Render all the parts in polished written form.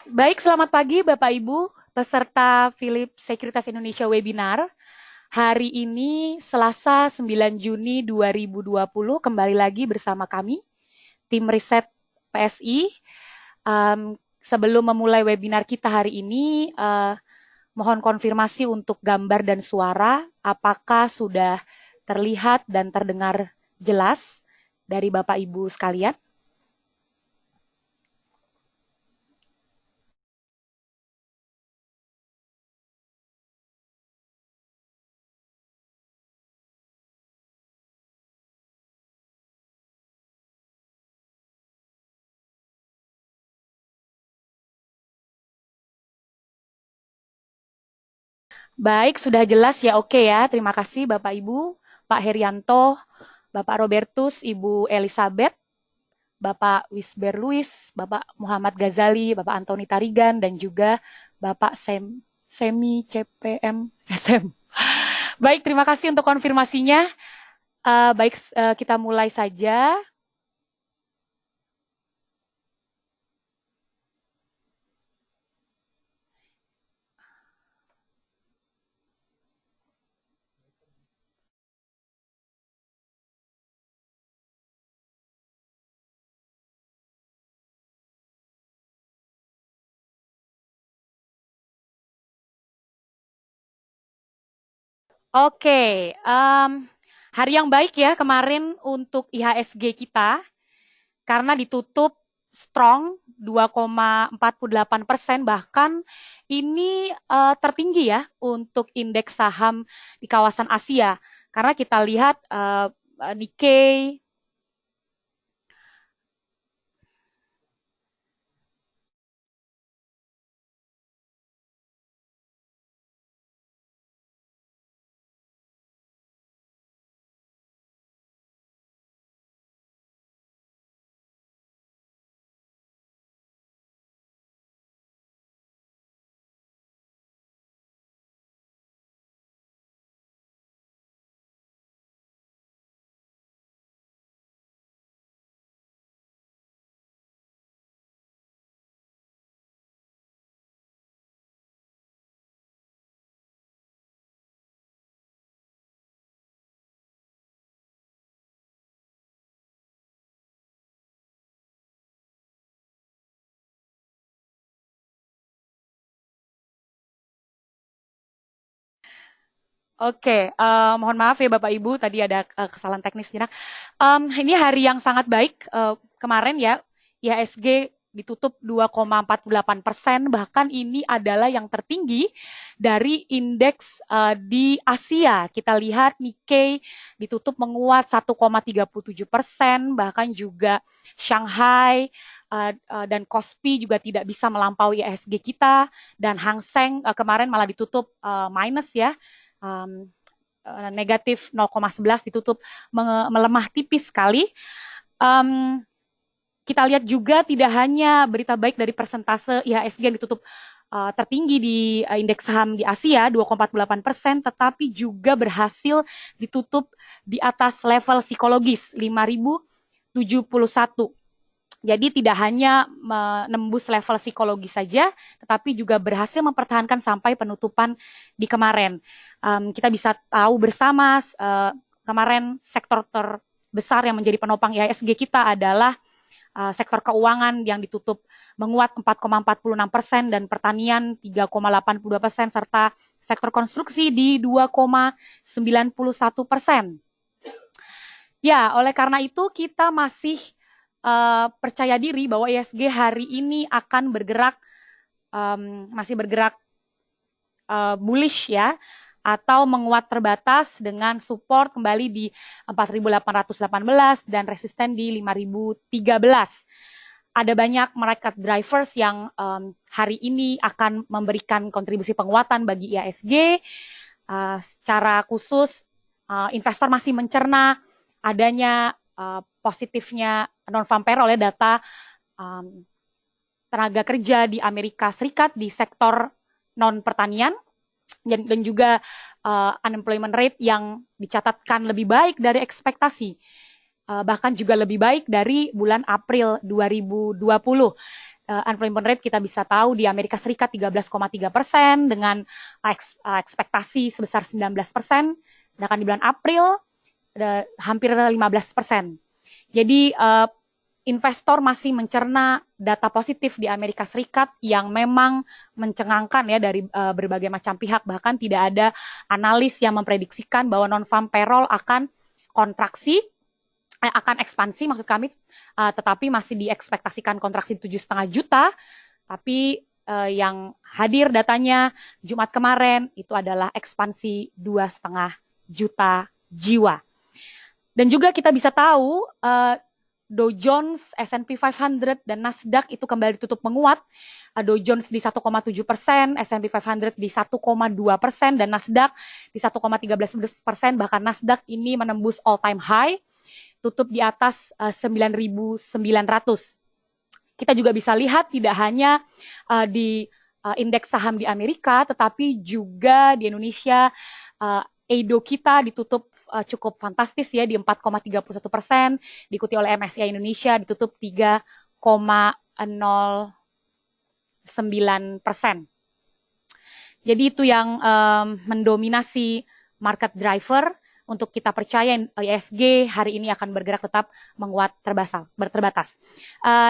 Baik, selamat pagi Bapak Ibu, peserta Philip Sekuritas Indonesia webinar. Hari ini Selasa 9 Juni 2020 kembali lagi bersama kami, tim riset PSI. Sebelum memulai webinar kita hari ini, mohon konfirmasi untuk gambar dan suara, apakah sudah terlihat dan terdengar jelas dari Bapak Ibu sekalian? Baik, sudah jelas ya, oke ya. Terima kasih Bapak Ibu, Pak Herianto, Bapak Robertus, Ibu Elizabeth, Bapak Wisber Luis, Bapak Muhammad Ghazali, Bapak Antoni Tarigan, dan juga Bapak Semi CPM SM. Baik, terima kasih untuk konfirmasinya. Baik, kita mulai saja. Oke, hari yang baik ya kemarin untuk IHSG kita, karena ditutup strong 2,48%, bahkan ini tertinggi ya untuk indeks saham di kawasan Asia. Karena kita lihat Nikkei, Oke, mohon maaf ya Bapak Ibu, tadi ada kesalahan teknis sejenak. Ini hari yang sangat baik kemarin ya, IHSG ditutup 2,48%, bahkan ini adalah yang tertinggi dari indeks di Asia. Kita lihat Nikkei ditutup menguat 1,37%, bahkan juga Shanghai dan Kospi juga tidak bisa melampaui IHSG kita, dan Hang Seng kemarin malah ditutup minus ya, negatif 0,11, ditutup melemah tipis sekali. Kita lihat juga tidak hanya berita baik dari persentase IHSG yang ditutup tertinggi di indeks saham di Asia 2,48%, tetapi juga berhasil ditutup di atas level psikologis 5.071. Jadi tidak hanya menembus level psikologi saja, tetapi juga berhasil mempertahankan sampai penutupan di kemarin. Kita bisa tahu bersama kemarin sektor terbesar yang menjadi penopang IHSG kita adalah sektor keuangan yang ditutup menguat 4,46% dan pertanian 3,82%, serta sektor konstruksi di 2,91%. Ya, oleh karena itu kita masih percaya diri bahwa IHSG hari ini akan bergerak, masih bergerak bullish ya, atau menguat terbatas dengan support kembali di 4.818 dan resisten di 5.013. Ada banyak market drivers yang hari ini akan memberikan kontribusi penguatan bagi IHSG. Secara khusus, investor masih mencerna adanya positifnya non-farm payroll oleh data tenaga kerja di Amerika Serikat di sektor non-pertanian, dan juga unemployment rate yang dicatatkan lebih baik dari ekspektasi, bahkan juga lebih baik dari bulan April 2020. unemployment rate kita bisa tahu di Amerika Serikat 13,3% dengan ekspektasi sebesar 19%, sedangkan di bulan April hampir 15%. Jadi investor masih mencerna data positif di Amerika Serikat yang memang mencengangkan ya dari berbagai macam pihak. Bahkan tidak ada analis yang memprediksikan bahwa non-farm payroll akan ekspansi maksud kami, tetapi masih diekspektasikan kontraksi 7,5 juta. Tapi yang hadir datanya Jumat kemarin itu adalah ekspansi 2,5 juta jiwa. Dan juga kita bisa tahu Dow Jones, S&P 500, dan Nasdaq itu kembali tutup menguat. Dow Jones di 1,7%, S&P 500 di 1,2%, dan Nasdaq di 1,13%. Bahkan Nasdaq ini menembus all-time high, tutup di atas 9.900. Kita juga bisa lihat tidak hanya di indeks saham di Amerika, tetapi juga di Indonesia, Edo kita ditutup cukup fantastis ya di 4,31%, diikuti oleh MSCI Indonesia ditutup 3,09%. Jadi itu yang mendominasi market driver untuk kita percaya ISG hari ini akan bergerak tetap menguat terbatas.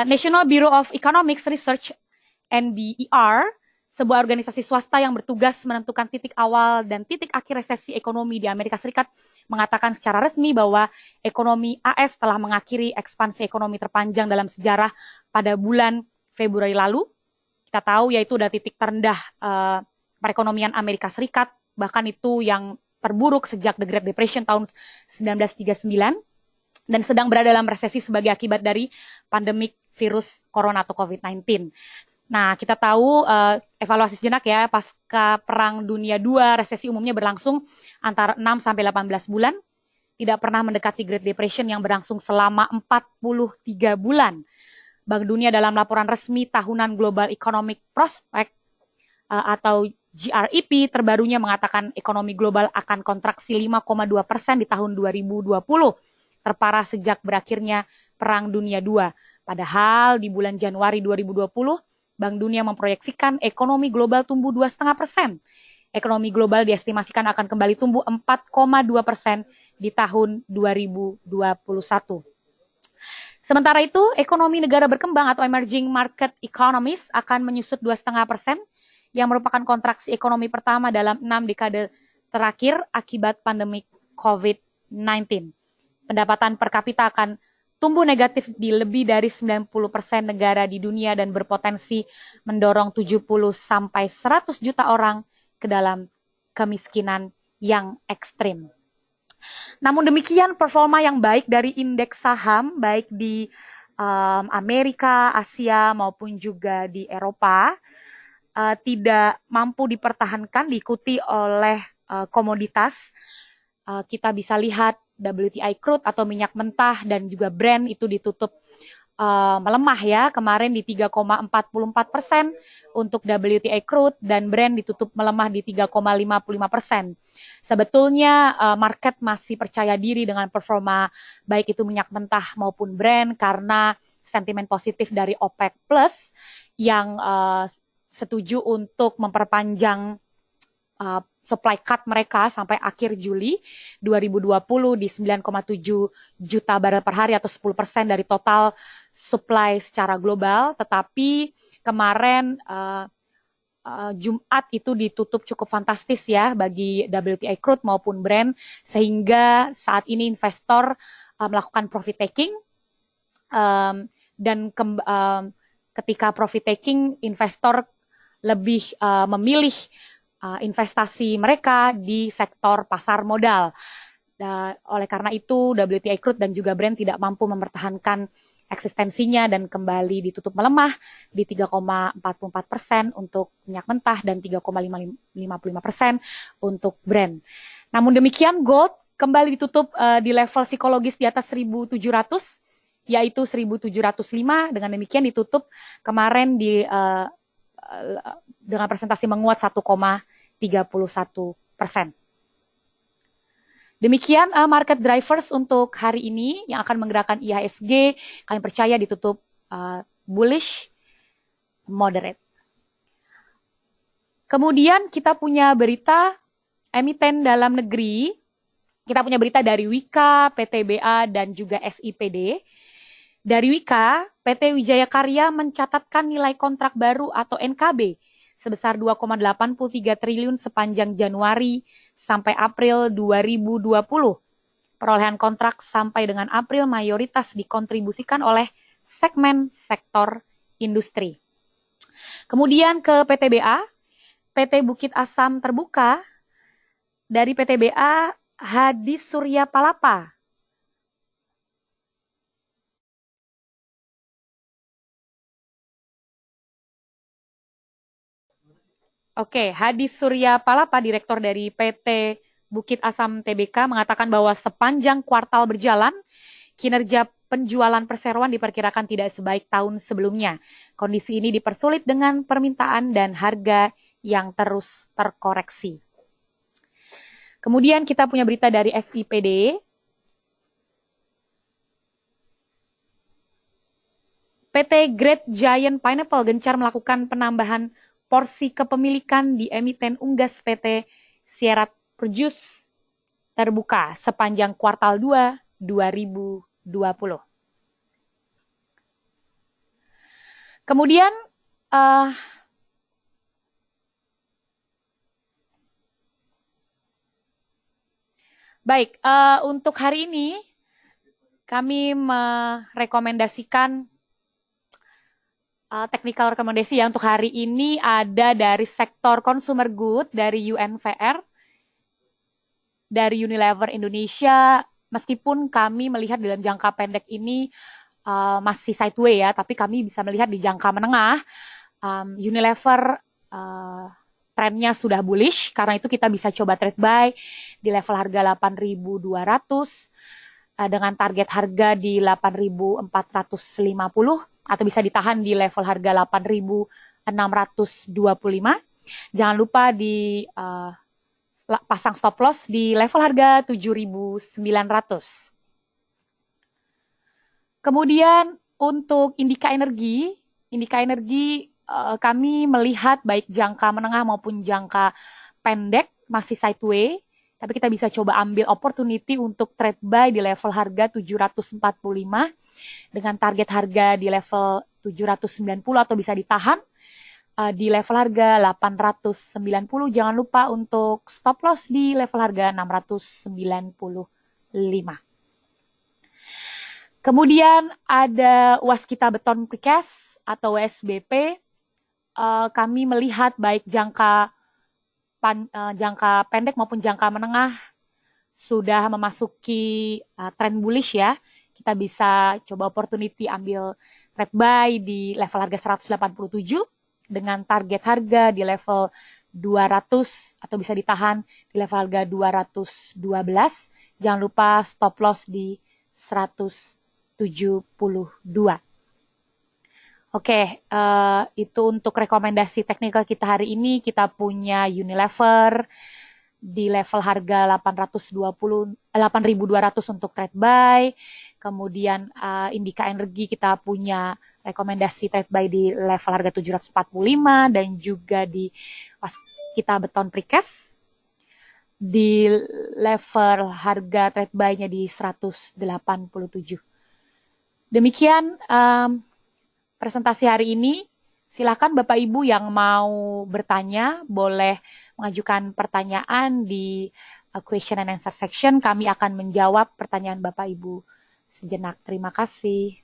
National Bureau of Economics Research NBER, sebuah organisasi swasta yang bertugas menentukan titik awal dan titik akhir resesi ekonomi di Amerika Serikat, mengatakan secara resmi bahwa ekonomi AS telah mengakhiri ekspansi ekonomi terpanjang dalam sejarah pada bulan Februari lalu. Kita tahu yaitu udah titik terendah perekonomian Amerika Serikat, bahkan itu yang terburuk sejak The Great Depression tahun 1939, dan sedang berada dalam resesi sebagai akibat dari pandemik virus corona atau COVID-19. Nah, kita tahu evaluasi sejenak ya, pasca Perang Dunia II, resesi umumnya berlangsung antara 6 sampai 18 bulan, tidak pernah mendekati Great Depression yang berlangsung selama 43 bulan. Bank Dunia dalam laporan resmi tahunan Global Economic Prospect atau GREP terbarunya mengatakan ekonomi global akan kontraksi 5,2% di tahun 2020, terparah sejak berakhirnya Perang Dunia II. Padahal di bulan Januari 2020, Bank Dunia memproyeksikan ekonomi global tumbuh 2,5%. Ekonomi global diestimasikan akan kembali tumbuh 4,2% di tahun 2021. Sementara itu, ekonomi negara berkembang atau emerging market economies akan menyusut 2,5%, yang merupakan kontraksi ekonomi pertama dalam 6 dekade terakhir akibat pandemi COVID-19. Pendapatan per kapita akan tumbuh negatif di lebih dari 90% negara di dunia dan berpotensi mendorong 70 sampai 100 juta orang ke dalam kemiskinan yang ekstrim. Namun demikian, performa yang baik dari indeks saham baik di Amerika, Asia maupun juga di Eropa tidak mampu dipertahankan, diikuti oleh komoditas. Kita bisa lihat WTI crude atau minyak mentah dan juga Brent itu ditutup melemah ya, kemarin di 3,44% untuk WTI crude dan Brent ditutup melemah di 3,55%. Sebetulnya market masih percaya diri dengan performa baik itu minyak mentah maupun Brent karena sentimen positif dari OPEC Plus yang setuju untuk memperpanjang supply cut mereka sampai akhir Juli 2020 di 9,7 juta barel per hari atau 10% dari total supply secara global. Tetapi kemarin Jumat itu ditutup cukup fantastis ya bagi WTI crude maupun Brent, sehingga saat ini investor melakukan profit taking dan ketika profit taking investor lebih memilih investasi mereka di sektor pasar modal. Oleh karena itu, WTI crude dan juga Brent tidak mampu mempertahankan eksistensinya dan kembali ditutup melemah di 3,44% untuk minyak mentah dan 3,55% untuk Brent. Namun demikian, gold kembali ditutup di level psikologis di atas 1.700, yaitu 1.705. Dengan demikian ditutup kemarin dengan presentasi menguat 1,31%. Demikian market drivers untuk hari ini yang akan menggerakkan IHSG. Kami percaya ditutup bullish moderate. Kemudian kita punya berita emiten dalam negeri. Kita punya berita dari Wika, PTBA, dan juga SIPD. Dari Wika, PT Wijaya Karya mencatatkan nilai kontrak baru atau NKB sebesar 2,83 triliun sepanjang Januari sampai April 2020. Perolehan kontrak sampai dengan April mayoritas dikontribusikan oleh segmen sektor industri. Kemudian ke PTBA, PT Bukit Asam Terbuka, dari PTBA Hadis Surya Palapa. Oke, Hadis Surya Palapa, Direktur dari PT Bukit Asam TBK, mengatakan bahwa sepanjang kuartal berjalan, kinerja penjualan perseroan diperkirakan tidak sebaik tahun sebelumnya. Kondisi ini dipersulit dengan permintaan dan harga yang terus terkoreksi. Kemudian kita punya berita dari SIPD. PT Great Giant Pineapple gencar melakukan penambahan porsi kepemilikan di emiten unggas PT Sierat Produce terbuka sepanjang kuartal 2 2020. Kemudian baik, untuk hari ini kami merekomendasikan technical rekomendasi ya untuk hari ini ada dari sektor consumer good, dari UNVR, dari Unilever Indonesia. Meskipun kami melihat dalam jangka pendek ini masih sideways ya, tapi kami bisa melihat di jangka menengah Unilever trennya sudah bullish, karena itu kita bisa coba trade buy di level harga 8.200 dengan target harga di 8.450 atau bisa ditahan di level harga 8.625. Jangan lupa di pasang stop loss di level harga 7.900. Kemudian untuk Indika Energi kami melihat baik jangka menengah maupun jangka pendek masih sideways, tapi kita bisa coba ambil opportunity untuk trade buy di level harga 745 dengan target harga di level 790 atau bisa ditahan di level harga 890. Jangan lupa untuk stop loss di level harga 695. Kemudian ada Waskita Beton Precast atau WSBP. Kami melihat baik jangka pendek maupun jangka menengah sudah memasuki tren bullish ya. Kita bisa coba opportunity ambil trade buy di level harga 187 dengan target harga di level 200 atau bisa ditahan di level harga 212. Jangan lupa stop loss di 172. Oke, itu untuk rekomendasi teknikal kita hari ini. Kita punya Unilever di level harga 8.200 untuk trade buy. Kemudian Indika Energi kita punya rekomendasi trade buy di level harga 745 dan juga di Waskita Beton Precast di level harga trade buy-nya di 187. Demikian presentasi hari ini. Silakan Bapak Ibu yang mau bertanya boleh mengajukan pertanyaan di question and answer section. Kami akan menjawab pertanyaan Bapak Ibu sejenak. Terima kasih.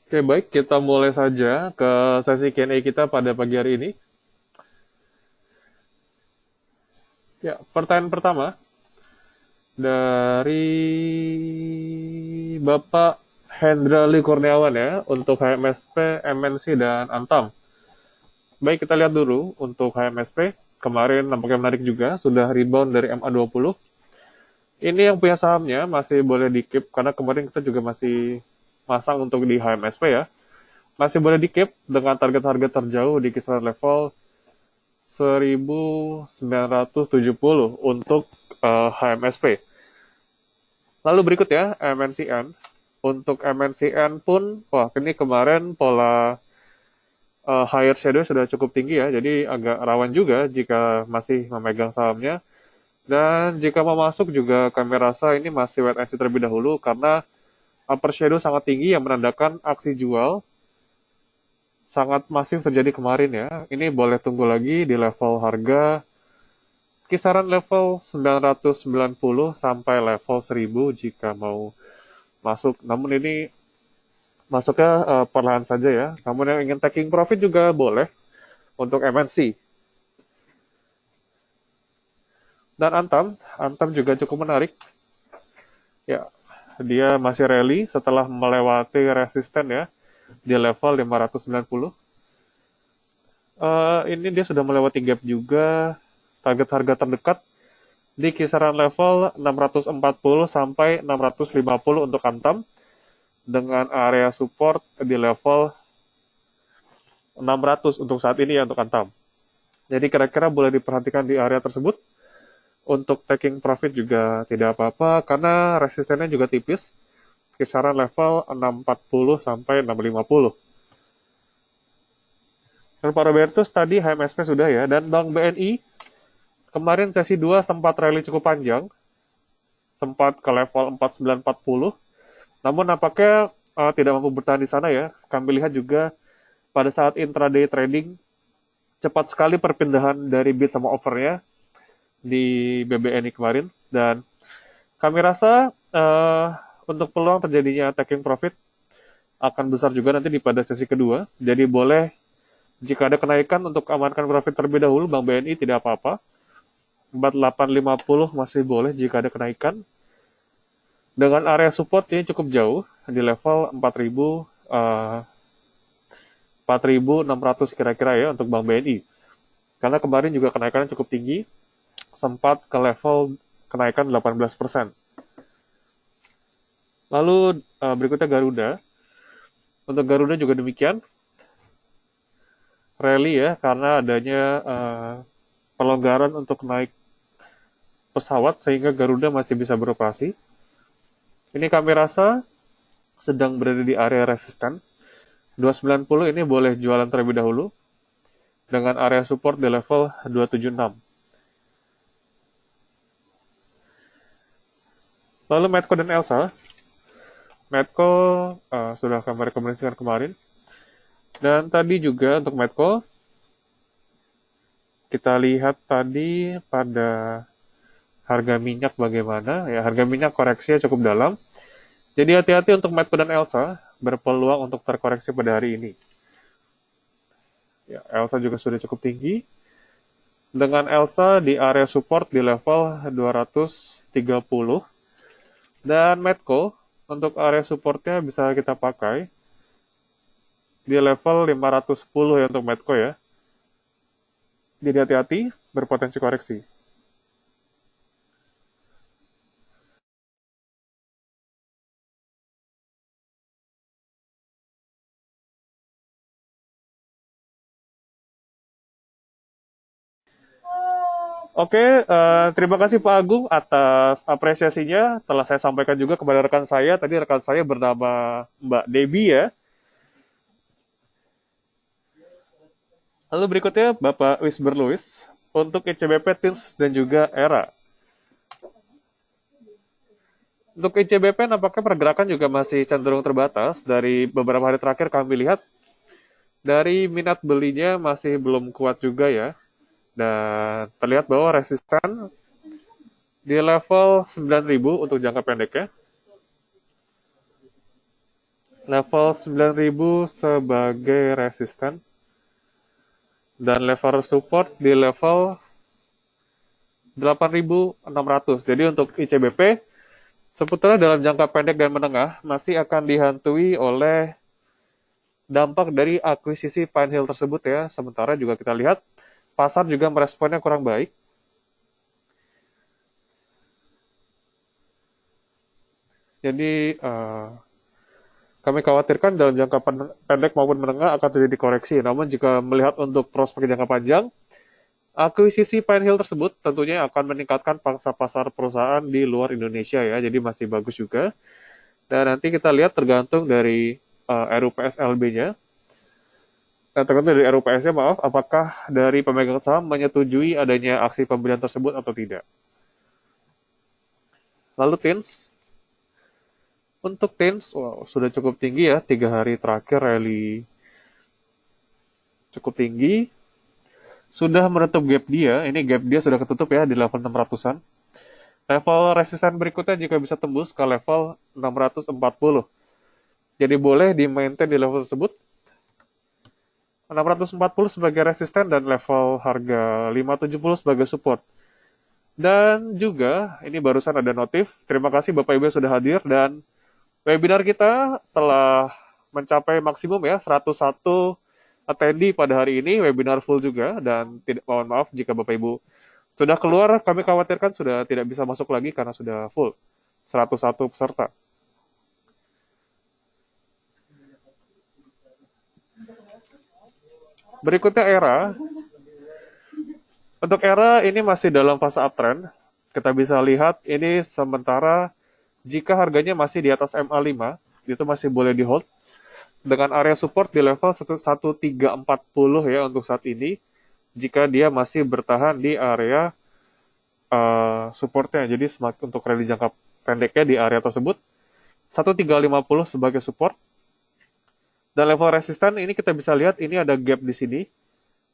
Oke, baik, kita mulai saja ke sesi Q&A kita pada pagi hari ini. Ya, pertanyaan pertama dari Bapak Hendra Lee Kurniawan ya, untuk HMSP, MNC, dan Antam. Baik, kita lihat dulu untuk HMSP. Kemarin nampaknya menarik juga, sudah rebound dari MA20. Ini yang punya sahamnya masih boleh di-keep, karena kemarin kita juga masih masang untuk di HMSP ya. Masih boleh di-keep dengan target harga terjauh di kisaran level 1970 untuk HMSP. Lalu berikut ya, MNCN. Untuk MNCN pun, wah ini kemarin pola higher shadow sudah cukup tinggi ya, jadi agak rawan juga jika masih memegang sahamnya. Dan jika mau masuk juga kami rasa ini masih wait and see terlebih dahulu, karena upper shadow sangat tinggi yang menandakan aksi jual sangat masif terjadi kemarin ya. Ini boleh tunggu lagi di level harga kisaran level 990 sampai level 1000 jika mau masuk. Namun ini masuknya perlahan saja ya. Namun yang ingin taking profit juga boleh untuk MNC. Dan Antam juga cukup menarik. Ya, dia masih rally setelah melewati resisten ya di level 590. Ini dia sudah melewati gap juga. Target harga terdekat di kisaran level 640 sampai 650 untuk Antam, dengan area support di level 600 untuk saat ini ya untuk Antam. Jadi kira-kira boleh diperhatikan di area tersebut. Untuk taking profit juga tidak apa-apa karena resistennya juga tipis, kisaran level 640 sampai 650. Dan para Robertus tadi HMSP sudah ya, dan Bank BNI kemarin sesi 2 sempat rally cukup panjang, sempat ke level 4940, namun nampaknya tidak mampu bertahan di sana ya. Kami lihat juga pada saat intraday trading, cepat sekali perpindahan dari bid sama overnya di BBNI kemarin, dan kami rasa untuk peluang terjadinya taking profit akan besar juga nanti di pada sesi kedua. Jadi boleh jika ada kenaikan untuk amankan profit terlebih dahulu, Bank BNI tidak apa-apa. 4850 masih boleh jika ada kenaikan. Dengan area support ini cukup jauh di level 4.600 kira-kira ya untuk Bank BNI. Karena kemarin juga kenaikannya cukup tinggi, sempat ke level kenaikan 18%. Lalu berikutnya Garuda. Untuk Garuda juga demikian, rally ya, karena adanya pelonggaran untuk naik pesawat sehingga Garuda masih bisa beroperasi. Ini kami rasa sedang berada di area resisten. 290 ini boleh jualan terlebih dahulu dengan area support di level 276. Lalu Medco dan Elsa. Medco sudah kami rekomendasikan kemarin. Dan tadi juga untuk Medco, kita lihat tadi pada harga minyak bagaimana. Ya, harga minyak koreksinya cukup dalam. Jadi hati-hati untuk Medco dan Elsa, berpeluang untuk terkoreksi pada hari ini. Ya, Elsa juga sudah cukup tinggi. Dengan Elsa di area support di level 230. Dan Medco, untuk area supportnya bisa kita pakai di level 510 ya untuk Medco ya. Jadi hati-hati, berpotensi koreksi. Oke, terima kasih Pak Agung atas apresiasinya. Telah saya sampaikan juga kepada rekan saya. Tadi rekan saya bernama Mbak Debbie ya. Lalu berikutnya Bapak Wisber Louis untuk ICBP, TILS, dan juga ERA. Untuk ICBP nampaknya pergerakan juga masih cenderung terbatas. Dari beberapa hari terakhir kami lihat dari minat belinya masih belum kuat juga ya. Dan terlihat bahwa resisten di level 9.000 untuk jangka pendeknya. level 9.000 sebagai resisten, dan level support di level 8.600. Jadi untuk ICBP, sebetulnya dalam jangka pendek dan menengah masih akan dihantui oleh dampak dari akuisisi Pine Hill tersebut ya. Sementara juga kita lihat pasar juga meresponnya kurang baik. Jadi kami khawatirkan dalam jangka pendek maupun menengah akan terjadi koreksi. Namun jika melihat untuk prospek jangka panjang, akuisisi Pine Hill tersebut tentunya akan meningkatkan pangsa pasar perusahaan di luar Indonesia ya. Jadi masih bagus juga. Dan nanti kita lihat tergantung dari RUPS LB-nya. Tergantung dari RUPS-nya, maaf, apakah dari pemegang saham menyetujui adanya aksi pembelian tersebut atau tidak. Lalu TINS, untuk TINS, wow, sudah cukup tinggi ya, 3 hari terakhir rally cukup tinggi, sudah menutup gap dia, ini gap dia sudah ketutup ya di level 600-an. Level resisten berikutnya jika bisa tembus ke level 640. Jadi boleh di maintain di level tersebut. 640 sebagai resisten dan level harga 570 sebagai support. Dan juga, ini barusan ada notif, terima kasih Bapak Ibu yang sudah hadir, dan webinar kita telah mencapai maksimum ya, 101 attendee pada hari ini, webinar full juga, dan tidak, mohon maaf jika Bapak Ibu sudah keluar, kami khawatirkan sudah tidak bisa masuk lagi karena sudah full, 101 peserta. Berikutnya ERA. Untuk ERA ini masih dalam fase uptrend. Kita bisa lihat ini sementara jika harganya masih di atas MA5, itu masih boleh di hold. Dengan area support di level 1340 ya untuk saat ini. Jika dia masih bertahan di area supportnya. Jadi semakin untuk rally jangka pendeknya di area tersebut. 1350 sebagai support. Dan level resisten ini kita bisa lihat ini ada gap di sini.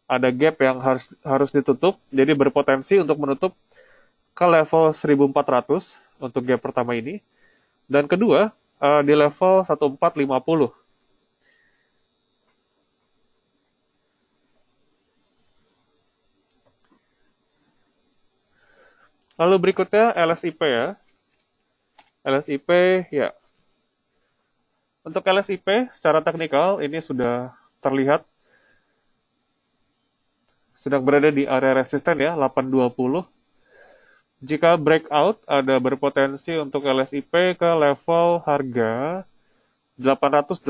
Ada gap yang harus ditutup. Jadi berpotensi untuk menutup ke level 1400 untuk gap pertama ini. Dan kedua, di level 1450. Lalu berikutnya LSIP ya. LSIP ya. Untuk LSIP secara teknikal ini sudah terlihat sedang berada di area resisten ya, 820. Jika breakout ada berpotensi untuk LSIP ke level harga 880.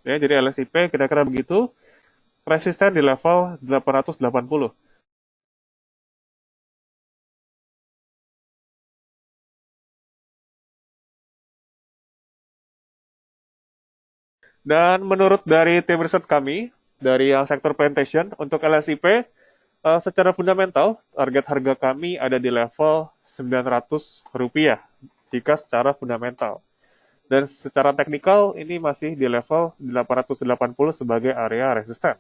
Ya, jadi LSIP kira-kira begitu. Resisten di level 880. Dan menurut dari tim riset kami, dari yang sektor plantation, untuk LSIP, secara fundamental, target harga kami ada di level Rp900 jika secara fundamental. Dan secara teknikal, ini masih di level 880 sebagai area resisten.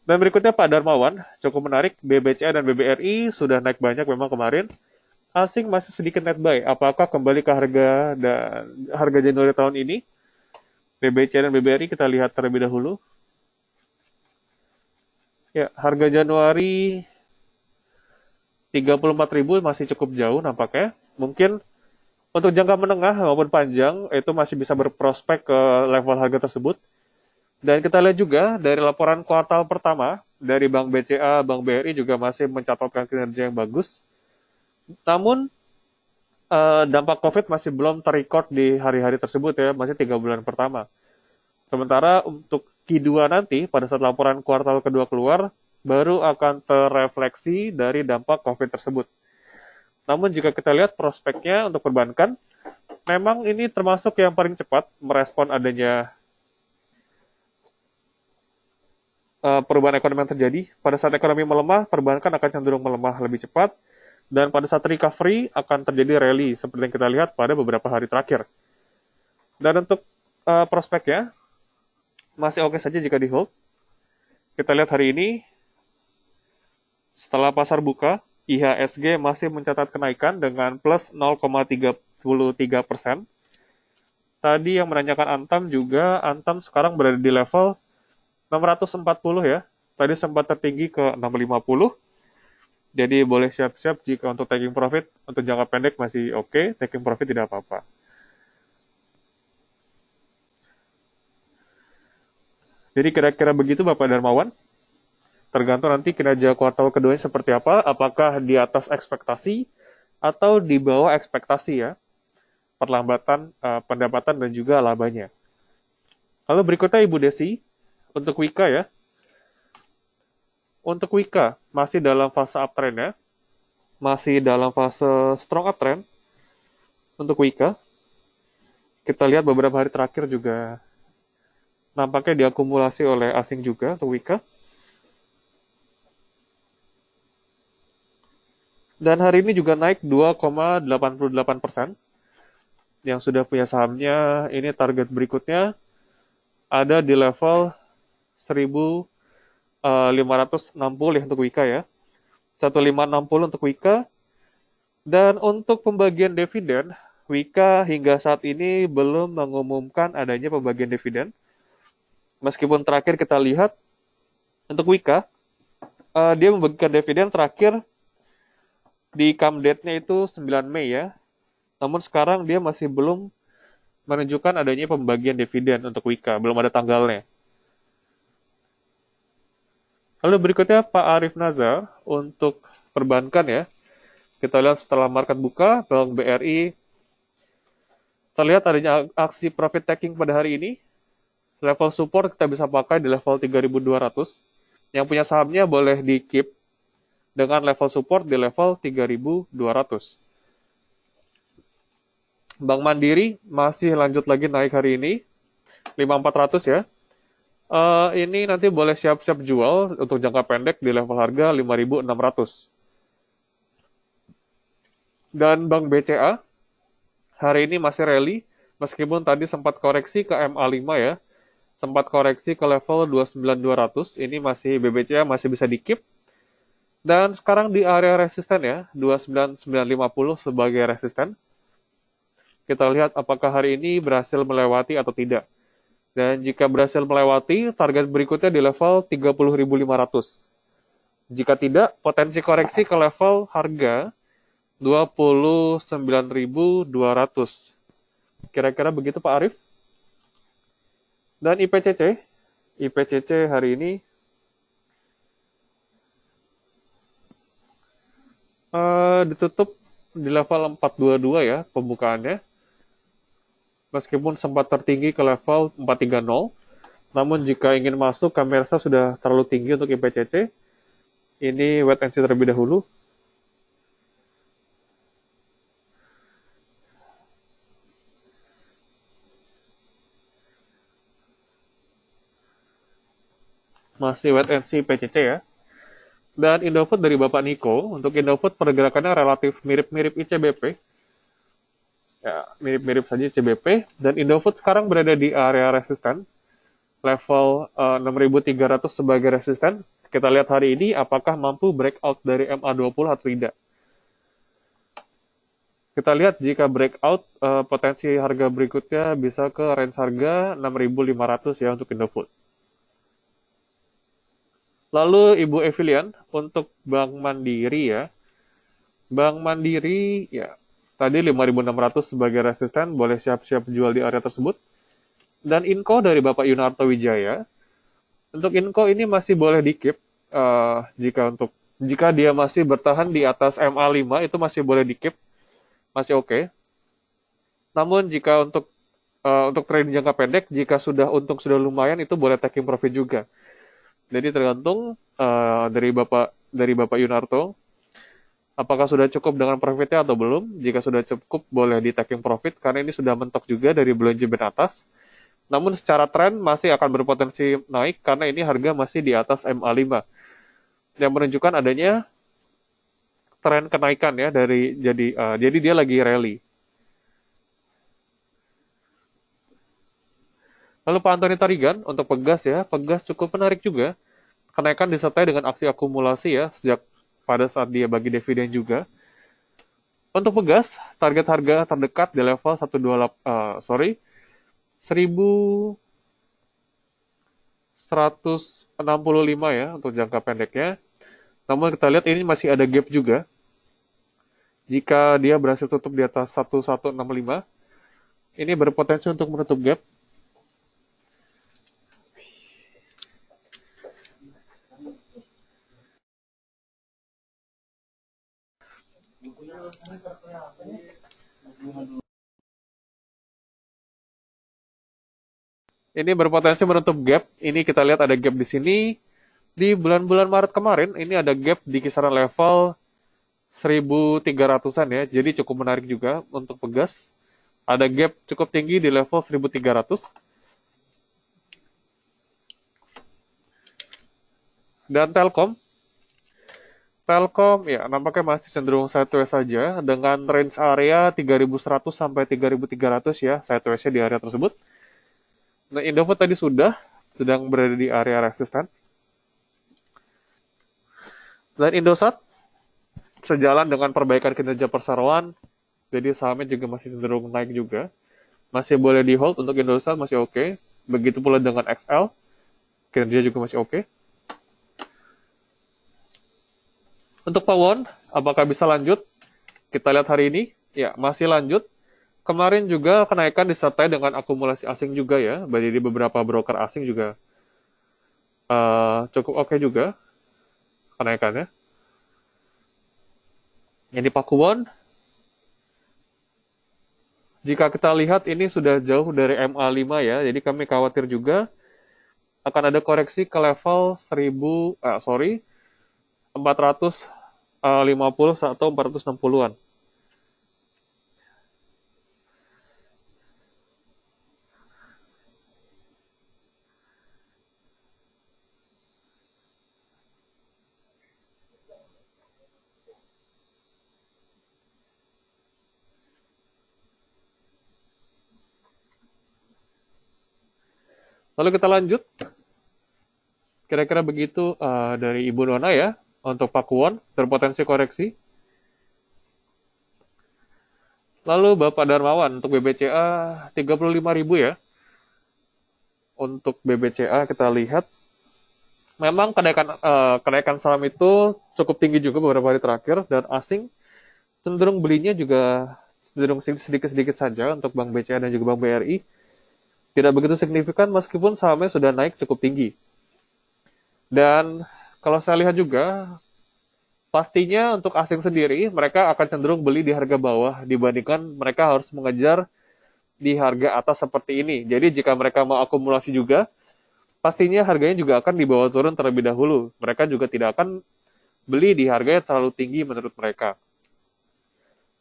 Dan berikutnya Pak Darmawan, cukup menarik, BBCA dan BBRI sudah naik banyak memang kemarin. Asing masih sedikit net buy. Apakah kembali ke harga dan harga Januari tahun ini? BBCA dan BBRI kita lihat terlebih dahulu. Ya, harga Januari 34.000 masih cukup jauh nampaknya. Mungkin untuk jangka menengah maupun panjang itu masih bisa berprospek ke level harga tersebut. Dan kita lihat juga dari laporan kuartal pertama dari Bank BCA, Bank BRI juga masih mencatatkan kinerja yang bagus. Namun dampak COVID masih belum terrecord di hari-hari tersebut ya, masih 3 bulan pertama. Sementara untuk Q2 nanti, pada saat laporan kuartal kedua keluar, baru akan terrefleksi dari dampak COVID tersebut. Namun jika kita lihat prospeknya untuk perbankan, memang ini termasuk yang paling cepat merespon adanya perubahan ekonomi yang terjadi. Pada saat ekonomi melemah, perbankan akan cenderung melemah lebih cepat, dan pada saat recovery akan terjadi rally seperti yang kita lihat pada beberapa hari terakhir. Dan untuk prospeknya masih oke saja jika di hold. Kita lihat hari ini setelah pasar buka, IHSG masih mencatat kenaikan dengan plus 0,3 43%. Tadi yang menanyakan Antam juga, Antam sekarang berada di level 640 ya. Tadi sempat tertinggi ke 650. Jadi boleh siap-siap jika untuk taking profit, untuk jangka pendek masih oke, taking profit tidak apa-apa. Jadi kira-kira begitu Bapak Darmawan. Tergantung nanti kinerja kuartal keduanya seperti apa, apakah di atas ekspektasi atau di bawah ekspektasi ya, perlambatan pendapatan dan juga labanya. Lalu berikutnya Ibu Desi, untuk Wika ya. Untuk Wika, masih dalam fase uptrend ya, masih dalam fase strong uptrend. Untuk Wika, kita lihat beberapa hari terakhir juga nampaknya diakumulasi oleh asing juga untuk Wika. Dan hari ini juga naik 2,88%. Yang sudah punya sahamnya, ini target berikutnya ada di level 1.560 ya untuk Wika ya. 1.560 untuk Wika. Dan untuk pembagian dividen, Wika hingga saat ini belum mengumumkan adanya pembagian dividen. Meskipun terakhir kita lihat untuk Wika, dia membagikan dividen terakhir di come date-nya itu 9 Mei ya. Namun sekarang dia masih belum menunjukkan adanya pembagian dividen untuk Wika, belum ada tanggalnya. Lalu berikutnya Pak Arif Nazar untuk perbankan ya. Kita lihat setelah market buka, Bank BRI terlihat adanya aksi profit taking pada hari ini. Level support kita bisa pakai di level 3.200. Yang punya sahamnya boleh di keep dengan level support di level 3.200. Bank Mandiri masih lanjut lagi naik hari ini, 5.400 ya. Ini nanti boleh siap-siap jual untuk jangka pendek di level harga 5.600. Dan Bank BCA hari ini masih rally, meskipun tadi sempat koreksi ke MA5 ya. Sempat koreksi ke level 29.200, ini masih BBCA masih bisa di-keep. Dan sekarang di area resisten ya, 29.950 sebagai resisten. Kita lihat apakah hari ini berhasil melewati atau tidak. Dan jika berhasil melewati, target berikutnya di level 30.500. Jika tidak, potensi koreksi ke level harga 29.200. Kira-kira begitu Pak Arif. Dan IPCC hari ini ditutup di level 422 ya pembukaannya. Meskipun sempat tertinggi ke level 430, namun jika ingin masuk, kami rasa sudah terlalu tinggi untuk IPCC. Ini wait and see terlebih dahulu. Masih wait and see IPCC ya. Dan Indofood dari Bapak Niko, untuk Indofood pergerakannya relatif mirip-mirip ICBP. Ya, mirip-mirip saja ICBP. Dan Indofood sekarang berada di area resisten. Level 6.300 sebagai resisten. Kita lihat hari ini apakah mampu breakout dari MA20 atau tidak. Kita lihat jika breakout, potensi harga berikutnya bisa ke range harga 6.500 ya untuk Indofood. Lalu Ibu Evilian, untuk Bank Mandiri ya. Bank Mandiri ya, tadi 5.600 sebagai resisten, boleh siap-siap jual di area tersebut. Dan Inco dari Bapak Yunarto Wijaya. Untuk Inco ini masih boleh di-keep, jika dia masih bertahan di atas MA5 itu masih boleh di-keep, masih oke. Namun jika untuk trading jangka pendek, jika untung sudah lumayan itu boleh taking profit juga. Jadi tergantung dari Bapak Yunarto, apakah sudah cukup dengan profitnya atau belum. Jika sudah cukup, boleh di taking profit, karena ini sudah mentok juga dari bulan Jember atas. Namun secara tren masih akan berpotensi naik, karena ini harga masih di atas MA5. Yang menunjukkan adanya tren kenaikan ya, jadi dia lagi rally. Lalu Pak Antoni Tarigan, untuk Pegas ya, Pegas cukup menarik juga. Kenaikan disertai dengan aksi akumulasi ya, sejak pada saat dia bagi dividen juga. Untuk pegas, target harga terdekat di level 1165 ya untuk jangka pendeknya. Namun kita lihat ini masih ada gap juga. Jika dia berhasil tutup di atas 1165, ini berpotensi untuk menutup gap. Ini berpotensi menutup gap. Ini kita lihat ada gap di sini. Di bulan-bulan Maret kemarin, ini ada gap di kisaran level 1300-an ya. Jadi cukup menarik juga untuk pegas. Ada gap cukup tinggi di level 1300. Dan Telkom. Telkom ya nampaknya masih cenderung sideways saja dengan range area 3100 sampai 3300 ya sideways-nya di area tersebut. Nah, Indofood tadi sedang berada di area resisten. Dan Indosat sejalan dengan perbaikan kinerja perseroan, jadi sahamnya juga masih cenderung naik juga. Masih boleh di hold untuk Indosat, masih oke. Begitu pula dengan XL, kinerja juga masih oke. Untuk Pawon, apakah bisa lanjut? Kita lihat hari ini, ya masih lanjut. Kemarin juga kenaikan disertai dengan akumulasi asing juga ya, jadi beberapa broker asing juga cukup oke juga kenaikannya. Yang di Pakuwon, jika kita lihat ini sudah jauh dari MA5 ya, jadi kami khawatir juga akan ada koreksi ke level 450 atau 460-an. Lalu kita lanjut, kira-kira begitu dari Ibu Nona ya, untuk Pakuwon, berpotensi koreksi. Lalu Bapak Darmawan, untuk BBCA 35.000 ya. Untuk BBCA kita lihat, memang kenaikan saham itu cukup tinggi juga beberapa hari terakhir, dan asing cenderung belinya juga cenderung sedikit-sedikit saja untuk Bank BCA dan juga Bank BRI. Tidak begitu signifikan meskipun sahamnya sudah naik cukup tinggi. Dan kalau saya lihat juga, pastinya untuk asing sendiri, mereka akan cenderung beli di harga bawah dibandingkan mereka harus mengejar di harga atas seperti ini. Jadi jika mereka mau akumulasi juga, pastinya harganya juga akan dibawa turun terlebih dahulu. Mereka juga tidak akan beli di harga yang terlalu tinggi menurut mereka.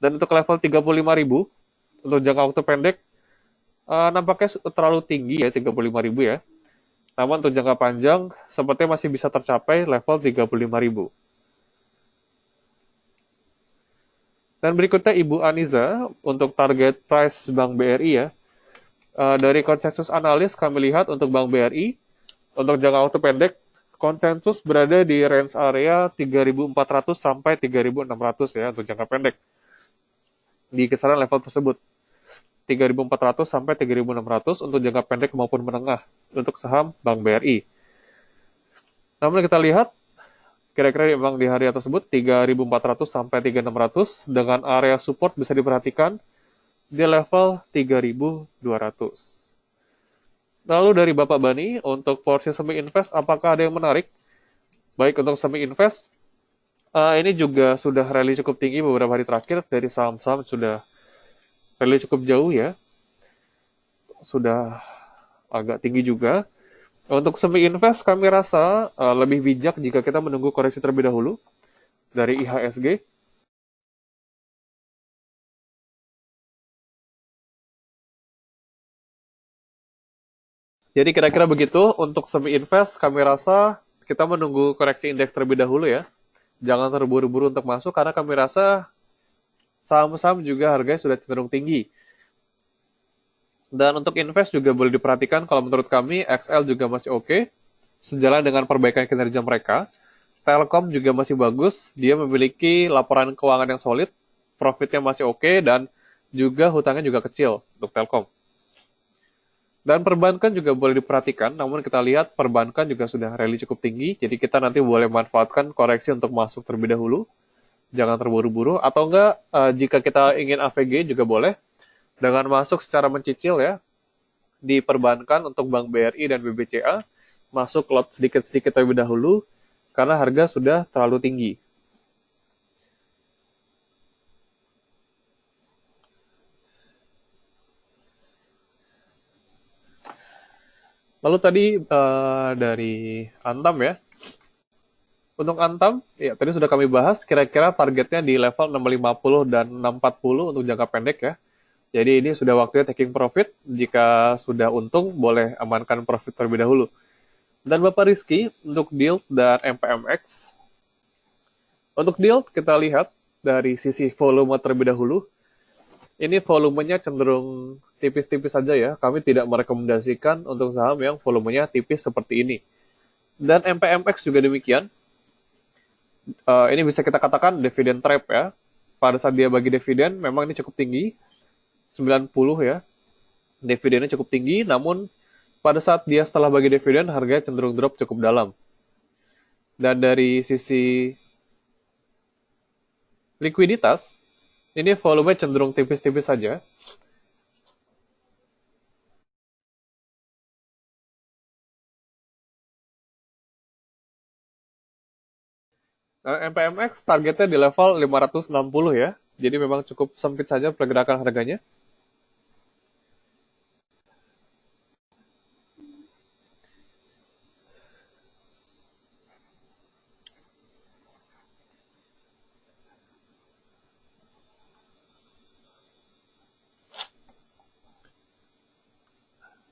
Dan untuk level 35.000, untuk jangka waktu pendek, nampaknya terlalu tinggi ya 35.000 ya. Namun untuk jangka panjang sepertinya masih bisa tercapai level 35.000. Dan berikutnya Ibu Aniza untuk target price Bank BRI ya. Dari konsensus analis kami lihat untuk Bank BRI untuk jangka waktu pendek konsensus berada di range area 3.400 sampai 3.600 ya untuk jangka pendek. Di kisaran level tersebut. 3.400 sampai 3.600 untuk jangka pendek maupun menengah untuk saham Bank BRI. Namun kita lihat kira-kira memang di hari tersebut 3.400 sampai 3.600 dengan area support bisa diperhatikan di level 3.200. Lalu dari Bapak Bani untuk porsi semi invest apakah ada yang menarik? Baik untuk semi invest ini juga sudah rally cukup tinggi beberapa hari terakhir dari saham-saham sudah rally cukup jauh ya. Sudah agak tinggi juga. Untuk semi invest kami rasa lebih bijak jika kita menunggu koreksi terlebih dahulu dari IHSG. Jadi kira-kira begitu untuk semi invest kami rasa kita menunggu koreksi indeks terlebih dahulu ya. Jangan terburu-buru untuk masuk karena kami rasa saham-saham juga harganya sudah cenderung tinggi. Dan untuk invest juga boleh diperhatikan kalau menurut kami XL juga masih oke. Sejalan dengan perbaikan kinerja mereka. Telkom juga masih bagus, dia memiliki laporan keuangan yang solid. profitnya masih oke, dan juga hutangnya juga kecil untuk Telkom. Dan perbankan juga boleh diperhatikan, namun kita lihat perbankan juga sudah rally cukup tinggi, jadi kita nanti boleh manfaatkan koreksi untuk masuk terlebih dahulu, jangan terburu-buru, atau enggak jika kita ingin AVG juga boleh, dengan masuk secara mencicil ya, di perbankan untuk Bank BRI dan BBCA, masuk lot sedikit-sedikit terlebih dahulu, karena harga sudah terlalu tinggi. Lalu tadi dari Antam ya. Untuk Antam, ya tadi sudah kami bahas, kira-kira targetnya di level 650 dan 640 untuk jangka pendek ya. Jadi ini sudah waktunya taking profit, jika sudah untung boleh amankan profit terlebih dahulu. Dan Bapak Rizky, untuk DILT dan MPMX, untuk DILT kita lihat dari sisi volume terlebih dahulu, ini volumenya cenderung tipis-tipis saja ya, kami tidak merekomendasikan untuk saham yang volumenya tipis seperti ini. Dan MPMX juga demikian, ini bisa kita katakan dividen trap ya. Pada saat dia bagi dividen, memang ini cukup tinggi, 90 ya. Dividennya cukup tinggi, namun pada saat dia setelah bagi dividen, harganya cenderung drop cukup dalam. Dan dari sisi likuiditas, ini volume cenderung tipis-tipis saja. Nah, MPMX targetnya di level 560 ya. Jadi memang cukup sempit saja pergerakan harganya.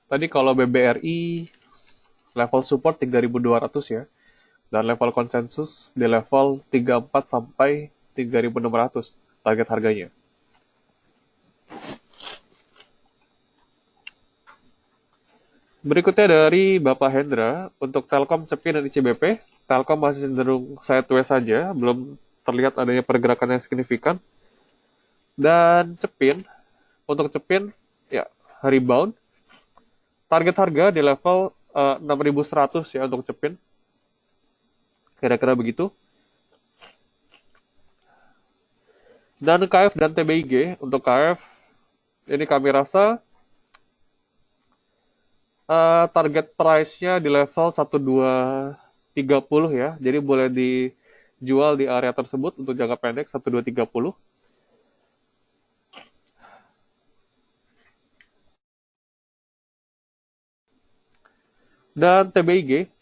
Tadi kalau BBRI level support 3.200 ya. Dan level konsensus di level 34 sampai 3.600 target harganya. Berikutnya dari Bapak Hendra, untuk Telkom, CEPIN, dan ICBP, Telkom masih cenderung sideways saja, belum terlihat adanya pergerakan yang signifikan. Dan CEPIN, untuk CEPIN, ya, rebound. Target harga di level 6.100 ya untuk CEPIN. Kira-kira begitu. Dan KF dan TBIG, untuk KF, ini kami rasa target price-nya di level 1230 ya. Jadi boleh dijual di area tersebut untuk jangka pendek 1230. Dan TBIG,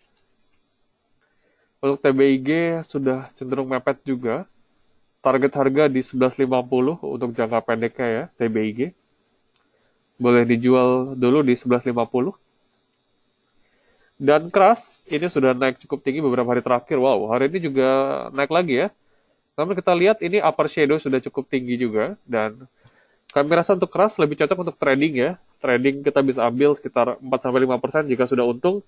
untuk TBIG sudah cenderung mepet juga. Target harga di 1150 untuk jangka pendeknya ya, TBIG. Boleh dijual dulu di 1150. Dan keras, ini sudah naik cukup tinggi beberapa hari terakhir. Wow, hari ini juga naik lagi ya. Namun kita lihat ini upper shadow sudah cukup tinggi juga. Dan kami rasa untuk keras lebih cocok untuk trading ya. Trading kita bisa ambil sekitar 4-5% jika sudah untung.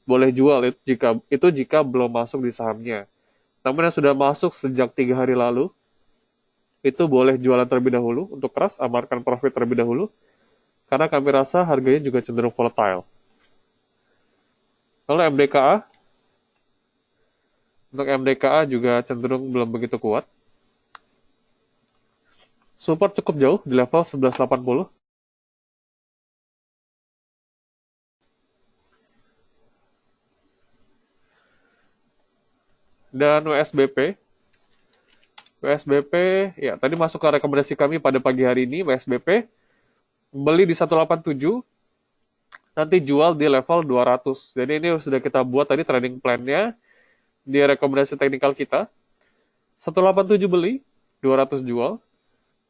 Boleh jual jika belum masuk di sahamnya. Namun yang sudah masuk sejak 3 hari lalu, itu boleh jualan terlebih dahulu. Untuk keras, amarkan profit terlebih dahulu. Karena kami rasa harganya juga cenderung volatile. Lalu MDKA, untuk MDKA juga cenderung belum begitu kuat. Support cukup jauh di level 1180. Dan WSBP, ya tadi masuk ke rekomendasi kami pada pagi hari ini, WSBP, beli di 187, nanti jual di level 200. Jadi ini sudah kita buat tadi trading plan-nya, di rekomendasi teknikal kita. 187 beli, 200 jual,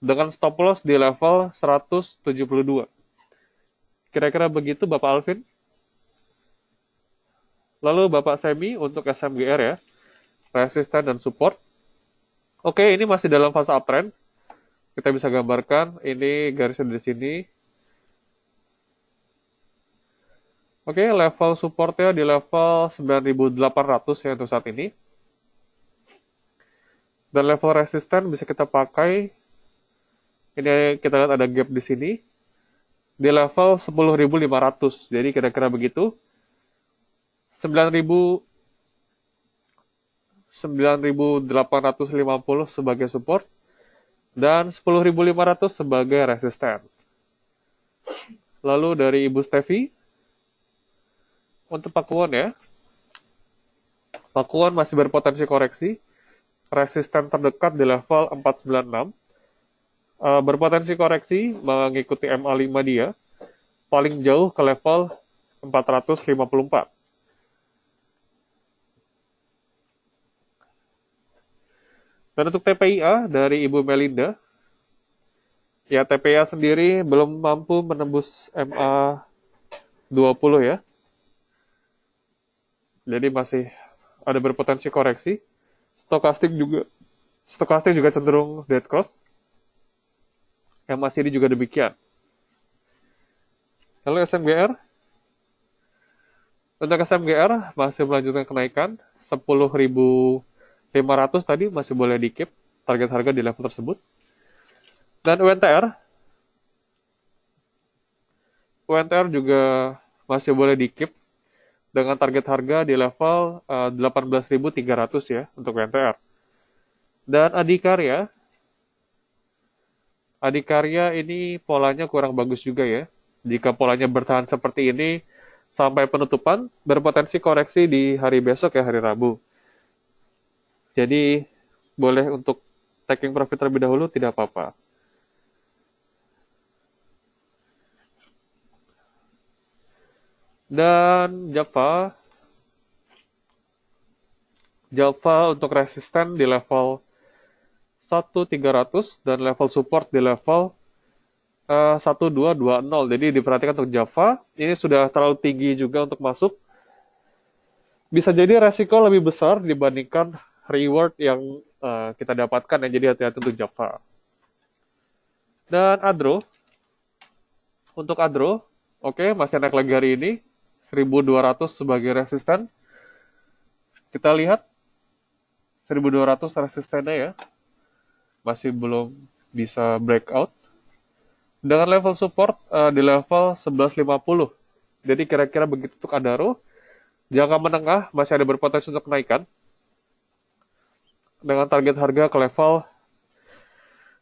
dengan stop loss di level 172. Kira-kira begitu Bapak Alvin. Lalu Bapak Semi untuk SMGR ya, resisten dan support. Oke, ini masih dalam fase uptrend. Kita bisa gambarkan, ini garisnya di sini. Oke, level supportnya di level 9.800 ya untuk saat ini. Dan level resisten bisa kita pakai Ini kita lihat ada gap di sini di level 10.500. Jadi kira-kira begitu. 9.000 9.850 sebagai support dan 10.500 sebagai resisten. Lalu dari Ibu Stevi, untuk Pakuwon ya, Pakuwon masih berpotensi koreksi, resisten terdekat di level 496, berpotensi koreksi mengikuti MA5 dia, paling jauh ke level 454. Dan untuk TPIA dari Ibu Melinda, ya TPIA sendiri belum mampu menembus MA20 ya. Jadi masih ada berpotensi koreksi. Stokastik juga cenderung dead cross. MACD juga demikian. Lalu SMGR. Untuk SMGR masih melanjutkan kenaikan 10.500 tadi masih boleh di keep target harga di level tersebut. Dan UNTR juga masih boleh di keep dengan target harga di level 18.300 ya untuk UNTR. Dan Adikarya ini polanya kurang bagus juga ya. Jika polanya bertahan seperti ini sampai penutupan, berpotensi koreksi di hari besok ya, hari Rabu. Jadi boleh untuk taking profit terlebih dahulu, tidak apa-apa. Dan Java untuk resisten di level 1.300 dan level support di level 1.220. Jadi diperhatikan untuk Java, ini sudah terlalu tinggi juga untuk masuk. Bisa jadi resiko lebih besar dibandingkan reward yang kita dapatkan ya, jadi hati-hati untuk Java. Dan untuk Adro, oke, masih naik lagi hari ini, 1.200 sebagai resisten. Kita lihat 1.200 resistennya ya, masih belum bisa breakout. Dengan level support di level 1150. Jadi kira-kira begitu untuk Adaro. Jangka menengah masih ada berpotensi untuk kenaikan. Dengan target harga ke level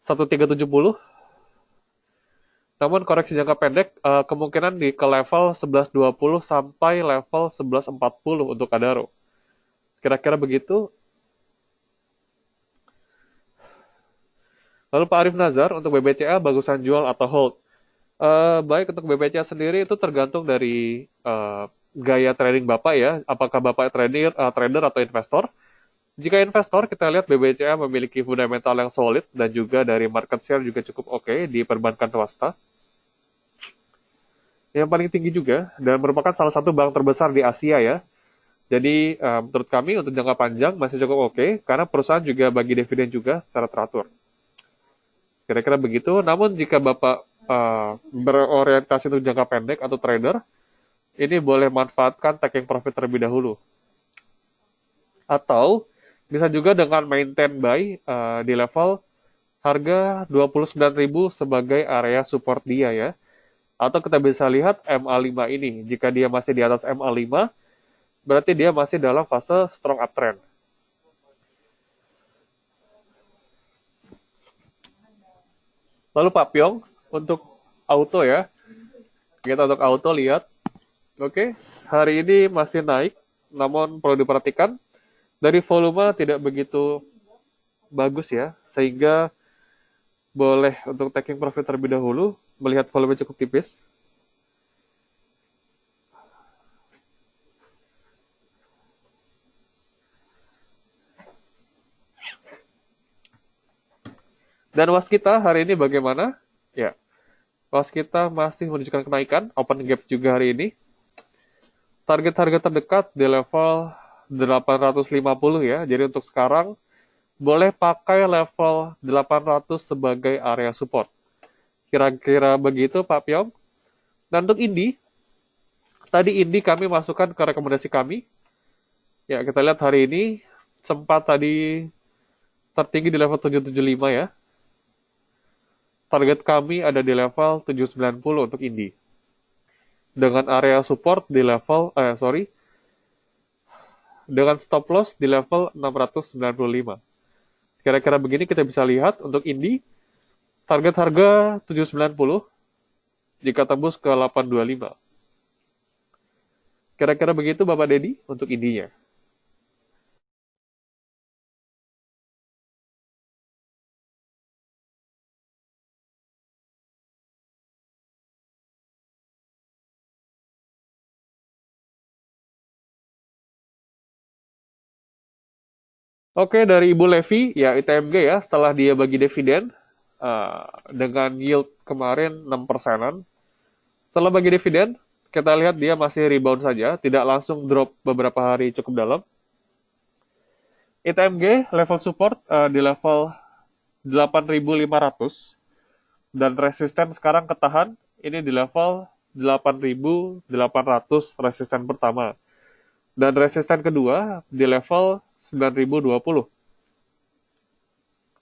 1370. Namun koreksi jangka pendek kemungkinan ke level 1120 sampai level 1140 untuk Adaro. Kira-kira begitu. Lalu Pak Arif Nazar, untuk BBCA bagusan jual atau hold? Baik, untuk BBCA sendiri itu tergantung dari gaya trading Bapak ya. Apakah Bapak trader atau investor? Jika investor, kita lihat BBCA memiliki fundamental yang solid dan juga dari market share juga cukup oke di perbankan swasta. Yang paling tinggi juga dan merupakan salah satu bank terbesar di Asia ya. Jadi menurut kami untuk jangka panjang masih cukup oke karena perusahaan juga bagi dividen juga secara teratur. Kira-kira begitu. Namun jika Bapak berorientasi untuk jangka pendek atau trader, ini boleh manfaatkan taking profit terlebih dahulu. Atau bisa juga dengan maintain buy di level harga 29.000 sebagai area support dia ya. Atau kita bisa lihat MA5 ini. Jika dia masih di atas MA5, berarti dia masih dalam fase strong uptrend. Lalu Pak Pyong, untuk auto ya. Kita untuk auto lihat. Oke, hari ini masih naik. Namun perlu diperhatikan, dari volume tidak begitu bagus ya. Sehingga boleh untuk taking profit terlebih dahulu. Melihat volume cukup tipis. Dan waskita hari ini bagaimana? Ya, waskita masih menunjukkan kenaikan, open gap juga hari ini. Target harga terdekat di level 850 ya. Jadi untuk sekarang boleh pakai level 800 sebagai area support. Kira-kira begitu Pak Pyong. Dan untuk tadi Indi kami masukkan ke rekomendasi kami. Ya, kita lihat hari ini sempat tadi tertinggi di level 775 ya. target kami ada di level 790 untuk Indi. Dengan area support di level, dengan stop loss di level 695. Kira-kira begini kita bisa lihat untuk Indi, target harga 790 jika tembus ke 825. Kira-kira begitu Bapak Dedi untuk Indinya. Oke, dari Ibu Levi, ya ITMG ya, setelah dia bagi dividen, dengan yield kemarin 6%-an, setelah bagi dividen, kita lihat dia masih rebound saja, tidak langsung drop beberapa hari cukup dalam. ITMG level support di level 8.500 dan resisten sekarang ketahan ini di level 8.800 resisten pertama dan resisten kedua di level 9.020.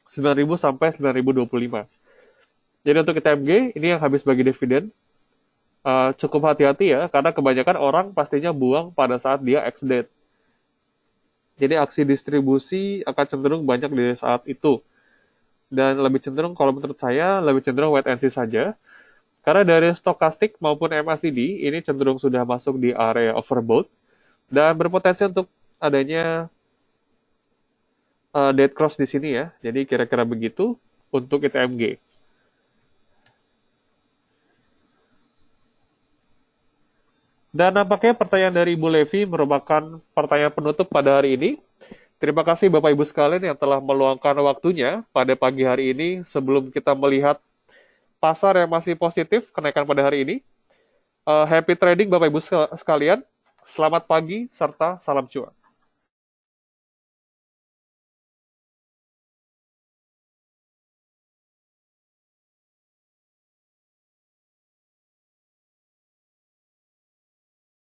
9.000 sampai 9.025. Jadi untuk ITMG ini yang habis bagi dividen cukup hati-hati ya karena kebanyakan orang pastinya buang pada saat dia ex-date. Jadi aksi distribusi akan cenderung banyak di saat itu. Dan lebih cenderung, kalau menurut saya, lebih cenderung wait and see saja. Karena dari stokastik maupun MACD, ini cenderung sudah masuk di area overbought. Dan berpotensi untuk adanya dead cross di sini ya. Jadi kira-kira begitu untuk ITMG. Dan nampaknya pertanyaan dari Ibu Levi merupakan pertanyaan penutup pada hari ini. Terima kasih Bapak Ibu sekalian yang telah meluangkan waktunya pada pagi hari ini sebelum kita melihat pasar yang masih positif kenaikan pada hari ini. Happy trading Bapak Ibu sekalian. Selamat pagi serta salam cuan.